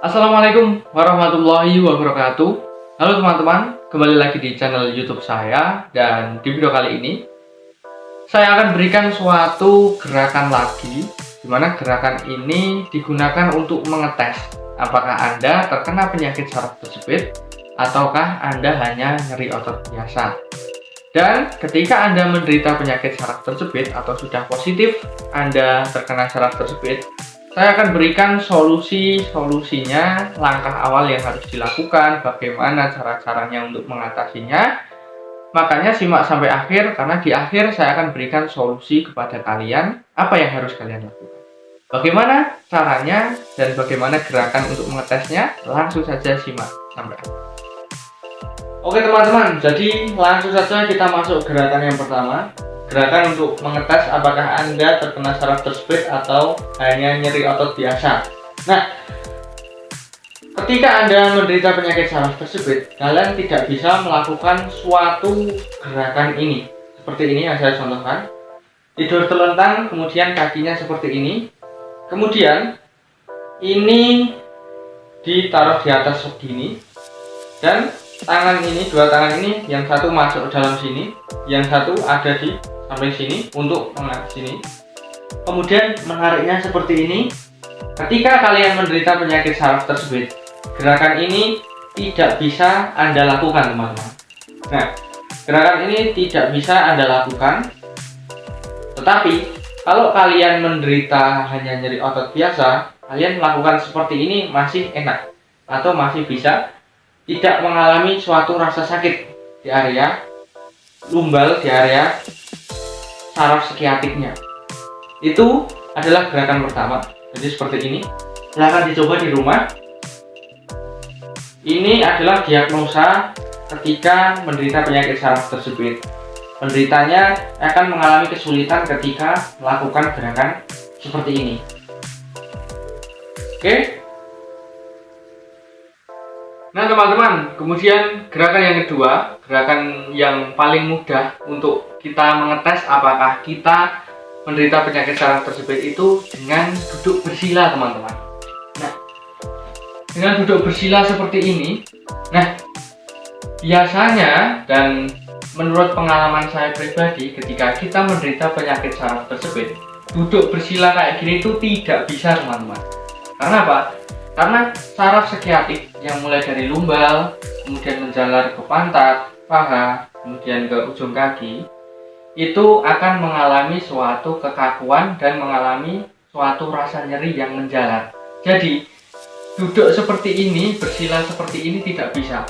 Assalamualaikum warahmatullahi wabarakatuh. Halo teman-teman, kembali lagi di channel YouTube saya. Dan di video kali ini saya akan berikan suatu gerakan lagi, di mana gerakan ini digunakan untuk mengetes apakah Anda terkena penyakit saraf tersebut ataukah Anda hanya nyeri otot biasa. Dan ketika Anda menderita penyakit saraf tersebut atau sudah positif Anda terkena saraf tersebut, saya akan berikan solusinya, langkah awal yang harus dilakukan, bagaimana cara-caranya untuk mengatasinya. Makanya simak sampai akhir, karena di akhir saya akan berikan solusi kepada kalian, apa yang harus kalian lakukan. Bagaimana caranya dan bagaimana gerakan untuk mengetesnya, langsung saja simak sampai akhir. Oke teman-teman, jadi langsung saja kita masuk gerakan yang pertama. Gerakan untuk mengetes apakah Anda terkena saraf tersebut atau hanya nyeri otot biasa. Nah, ketika Anda menderita penyakit saraf tersebut, kalian tidak bisa melakukan suatu gerakan ini. Seperti ini yang saya contohkan. Tidur telentang, kemudian kakinya seperti ini. Kemudian, ini ditaruh di atas segini. Dan tangan ini, dua tangan ini, yang satu masuk dalam sini, yang satu ada di samping sini untuk menarik sini. Kemudian menariknya seperti ini. Ketika kalian menderita penyakit saraf tersebut, gerakan ini tidak bisa Anda lakukan, teman-teman. Nah, gerakan ini tidak bisa Anda lakukan. Tetapi kalau kalian menderita hanya nyeri otot biasa, kalian melakukan seperti ini masih enak atau masih bisa, tidak mengalami suatu rasa sakit di area lumbal, di area saraf skiatiknya. Itu adalah gerakan pertama. Jadi seperti ini. Silahkan dicoba di rumah. Ini adalah diagnosa ketika menderita penyakit saraf tersebut. Penderitanya akan mengalami kesulitan ketika melakukan gerakan seperti ini. Oke. Nah teman-teman, kemudian gerakan yang kedua, gerakan yang paling mudah untuk kita mengetes apakah kita menderita penyakit saraf tersebut itu dengan duduk bersila, teman-teman. Nah, dengan duduk bersila seperti ini, nah biasanya dan menurut pengalaman saya pribadi, ketika kita menderita penyakit saraf tersebut, duduk bersila kayak gini itu tidak bisa, teman-teman. Karena apa? Karena saraf skiatik yang mulai dari lumbal, kemudian menjalar ke pantat, paha, kemudian ke ujung kaki, itu akan mengalami suatu kekakuan dan mengalami suatu rasa nyeri yang menjalar. Jadi, duduk seperti ini, bersila seperti ini tidak bisa.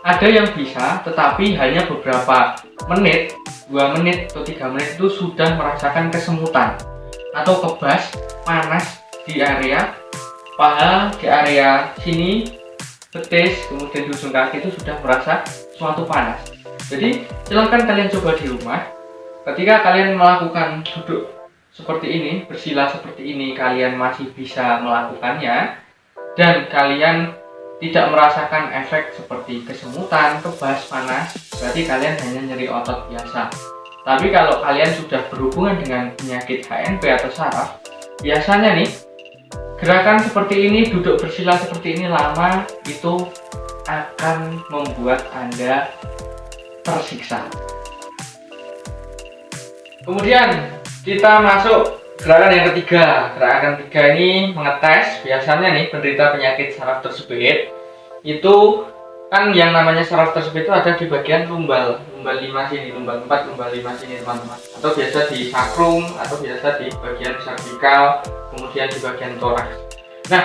Ada yang bisa, tetapi hanya beberapa menit, 2 menit atau 3 menit itu sudah merasakan kesemutan atau kebas, panas di area paha, di area sini, betis, kemudian di ujung kaki itu sudah merasa suatu panas. Jadi silahkan kalian coba di rumah. Ketika kalian melakukan duduk seperti ini, bersila seperti ini, kalian masih bisa melakukannya dan kalian tidak merasakan efek seperti kesemutan, kebas, panas, berarti kalian hanya nyeri otot biasa. Tapi kalau kalian sudah berhubungan dengan penyakit HNP atau saraf, biasanya nih gerakan seperti ini, duduk bersila seperti ini lama, itu akan membuat Anda tersiksa. Kemudian kita masuk gerakan yang ketiga. Gerakan ketiga ini mengetes, biasanya nih penderita penyakit saraf tersebut itu kan yang namanya saraf tersebut itu ada di bagian lumbal 5 sini, lumbal 4, lumbal 5 sini, teman-teman. Atau biasa di sakrum, atau biasa di bagian servikal, kemudian di bagian toraks. Nah,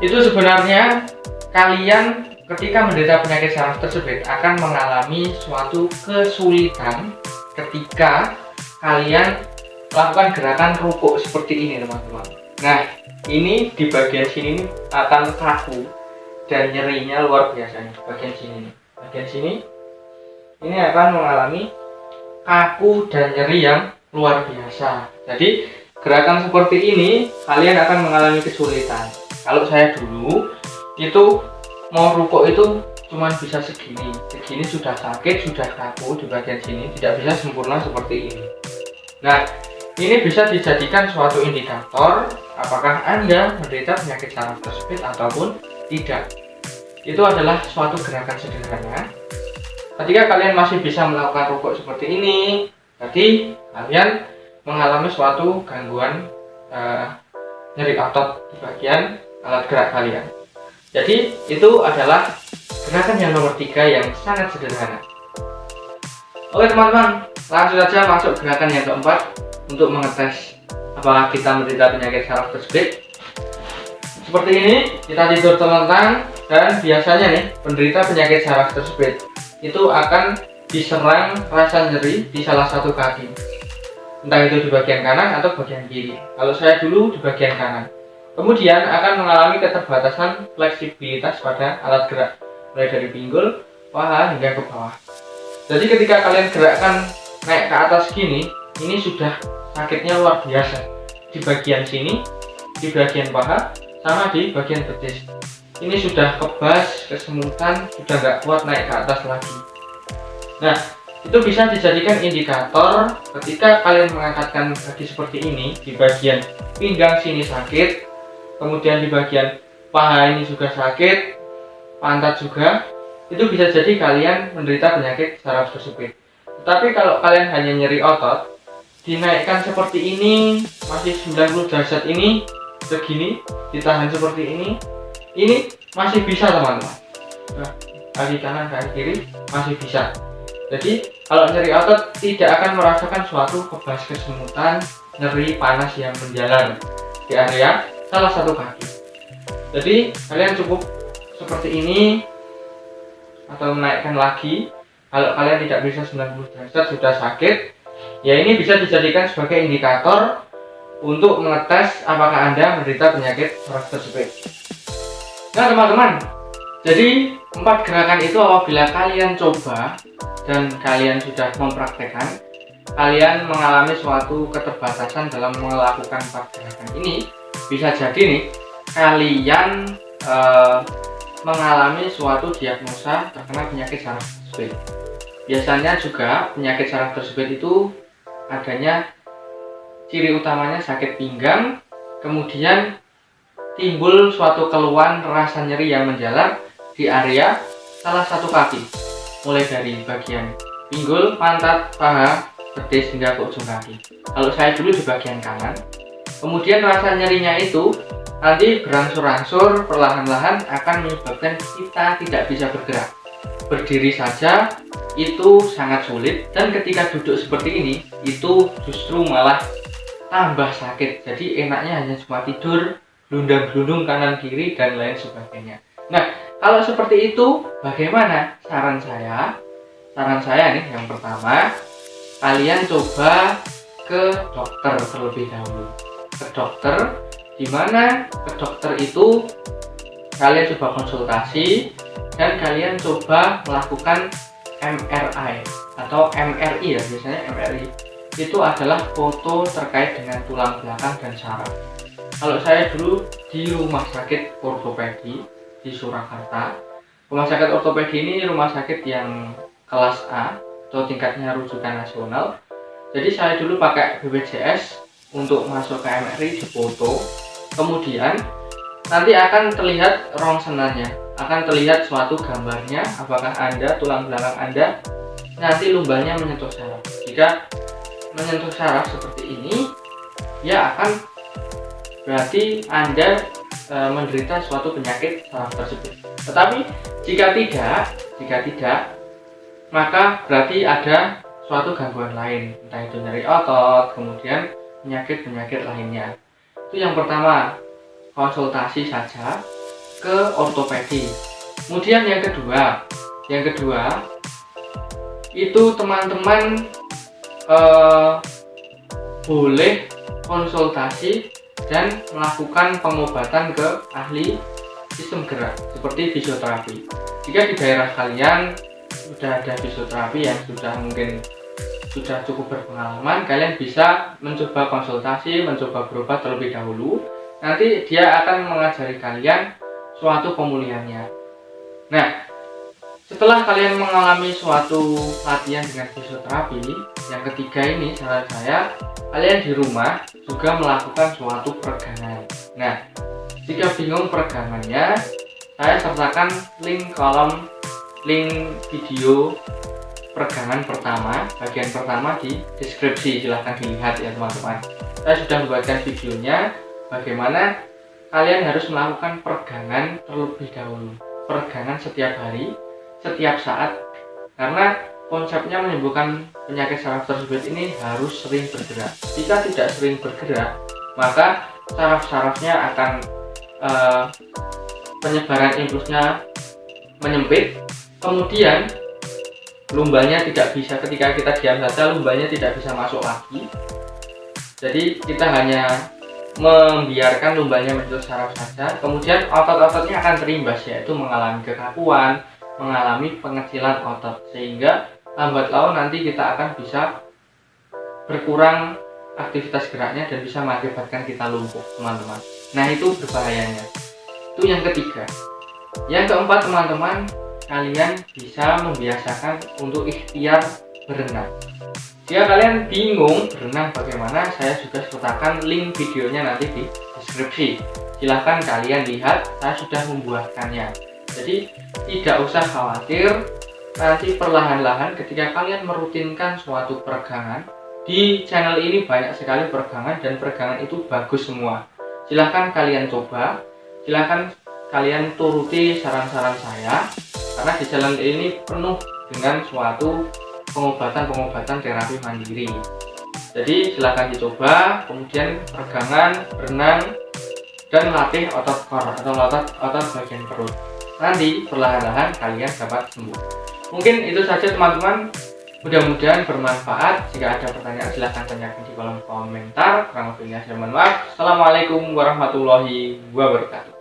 itu sebenarnya kalian ketika menderita penyakit saraf tersebut akan mengalami suatu kesulitan ketika kalian melakukan gerakan rukuk seperti ini, teman-teman. Nah, ini di bagian sini akan kaku dan nyerinya luar biasa nih, bagian sini. Bagian sini ini akan mengalami kaku dan nyeri yang luar biasa. Jadi gerakan seperti ini kalian akan mengalami kesulitan. Kalau saya dulu itu mau rukuk itu cuma bisa segini sudah sakit, sudah kaku di bagian sini, tidak bisa sempurna seperti ini. Nah, Ini bisa dijadikan suatu indikator apakah Anda menderita penyakit saraf tersebut ataupun tidak. Itu adalah suatu gerakan sederhana. Ketika kalian masih bisa melakukan rukuk seperti ini, tadi kalian mengalami suatu gangguan nyeri otot di bagian alat gerak kalian. Jadi itu adalah gerakan yang nomor 3 yang sangat sederhana. Oke teman-teman, langsung saja masuk gerakan yang keempat untuk mengetes apakah kita menderita penyakit saraf tersebut. Seperti ini, kita tidur telentang dan biasanya nih penderita penyakit saraf tersebut itu akan diserang rasa nyeri di salah satu kaki, entah itu di bagian kanan atau bagian kiri. Kalau saya dulu di bagian kanan. Kemudian akan mengalami keterbatasan fleksibilitas pada alat gerak, mulai dari pinggul, paha hingga ke bawah. Jadi ketika kalian gerakkan naik ke atas gini, ini sudah sakitnya luar biasa di bagian sini, di bagian paha, sama di bagian betis. Ini sudah kebas, kesemutan, sudah nggak kuat naik ke atas lagi. Nah, itu bisa dijadikan indikator ketika kalian mengangkatkan kaki seperti ini. Di bagian pinggang sini sakit, kemudian di bagian paha ini juga sakit, pantat juga. Itu bisa jadi kalian menderita penyakit saraf tersebut. Tapi kalau kalian hanya nyeri otot, dinaikkan seperti ini, masih 90 derajat ini, segini, ditahan seperti ini masih bisa teman-teman. Nah, kaki kanan, kaki kiri masih bisa. Jadi kalau nyeri otot tidak akan merasakan suatu kebas kesemutan, nyeri panas yang menjalar di area salah satu kaki. Jadi kalian cukup seperti ini atau menaikkan lagi. Kalau kalian tidak bisa 90 derajat sudah sakit, ya ini bisa dijadikan sebagai indikator untuk mengetes apakah Anda menderita penyakit saraf tersebut. Nah teman-teman, jadi 4 gerakan itu apabila kalian coba dan kalian sudah mempraktekkan, kalian mengalami suatu keterbatasan dalam melakukan 4 gerakan ini, bisa jadi nih kalian mengalami suatu diagnosa terkena penyakit saraf tersebut. Biasanya juga penyakit saraf tersebut itu adanya ciri utamanya sakit pinggang, kemudian timbul suatu keluhan rasa nyeri yang menjalar di area salah satu kaki, mulai dari bagian pinggul, pantat, paha, betis hingga ke ujung kaki. Kalau saya dulu di bagian kanan, kemudian rasa nyerinya itu nanti berangsur-angsur perlahan-lahan akan menyebabkan kita tidak bisa bergerak. Berdiri saja itu sangat sulit, dan ketika duduk seperti ini itu justru malah tambah sakit. Jadi enaknya hanya cuma tidur, gelundang-gelundung kanan kiri dan lain sebagainya. Nah, kalau seperti itu bagaimana? Saran saya nih, yang pertama kalian coba ke dokter terlebih dahulu. Ke dokter, dimana ke dokter itu kalian coba konsultasi dan kalian coba melakukan MRI atau MRI ya, biasanya MRI itu adalah foto terkait dengan tulang belakang dan saraf. Kalau saya dulu di rumah sakit ortopedi di Surakarta. Rumah sakit ortopedi ini rumah sakit yang kelas A atau tingkatnya rujukan nasional. Jadi saya dulu pakai BPJS untuk masuk ke MRI, di foto. Kemudian nanti akan terlihat rongsenannya, akan terlihat suatu gambarnya apakah Anda, tulang belakang Anda nanti lumbanya menyentuh saraf. Jika menyentuh saraf seperti ini, ya akan berarti Anda menderita suatu penyakit saraf tersebut. Tetapi jika tidak, maka berarti ada suatu gangguan lain, entah itu nyeri otot, kemudian penyakit-penyakit lainnya. Itu yang pertama, konsultasi saja ke ortopedi. Kemudian yang kedua itu teman-teman boleh konsultasi dan melakukan pengobatan ke ahli sistem gerak seperti fisioterapi. Jika di daerah kalian sudah ada fisioterapi yang sudah cukup berpengalaman, kalian bisa mencoba konsultasi, mencoba berobat terlebih dahulu. Nanti dia akan mengajari kalian suatu pemulihannya. Nah, setelah kalian mengalami suatu latihan dengan fisioterapi, yang ketiga ini saran saya, kalian di rumah juga melakukan suatu peregangan. Nah, jika bingung peregangannya, saya sertakan link video peregangan pertama, bagian pertama di deskripsi, silahkan dilihat ya teman-teman. Saya sudah membuatkan videonya bagaimana kalian harus melakukan peregangan terlebih dahulu, peregangan setiap hari, setiap saat, karena konsepnya menyembuhkan penyakit saraf tersebut ini harus sering bergerak. Jika tidak sering bergerak, maka saraf-sarafnya akan penyebaran impulsnya menyempit, kemudian lumbanya tidak bisa, ketika kita diam saja lumbanya tidak bisa masuk lagi. Jadi kita hanya membiarkan lumbanya menyentuh saraf saja, kemudian otot-ototnya akan terimbas, yaitu mengalami kekakuan, mengalami pengecilan otot, sehingga lambat laun nanti kita akan bisa berkurang aktivitas geraknya dan bisa mengakibatkan kita lumpuh, teman-teman. Nah, itu berbahayanya. Itu yang ketiga. Yang keempat, teman-teman, kalian bisa membiasakan untuk ikhtiar berenang. Jika kalian bingung berenang bagaimana, saya juga sertakan link videonya nanti di deskripsi. Silahkan kalian lihat, saya sudah membuatkannya. Jadi tidak usah khawatir, nanti perlahan-lahan ketika kalian merutinkan suatu peregangan, di channel ini banyak sekali peregangan dan peregangan itu bagus semua. Silahkan kalian coba, silahkan kalian turuti saran-saran saya, karena di channel ini penuh dengan suatu pengobatan terapi mandiri. Jadi silahkan dicoba, kemudian peregangan, berenang, dan latih otot core atau otot bagian perut. Nanti perlahan-lahan kalian dapat sembuh. Mungkin itu saja teman-teman, mudah-mudahan bermanfaat. Jika ada pertanyaan silahkan tanyakan di kolom komentar. Kurang lebihnya saya mohon maaf. Assalamualaikum warahmatullahi wabarakatuh.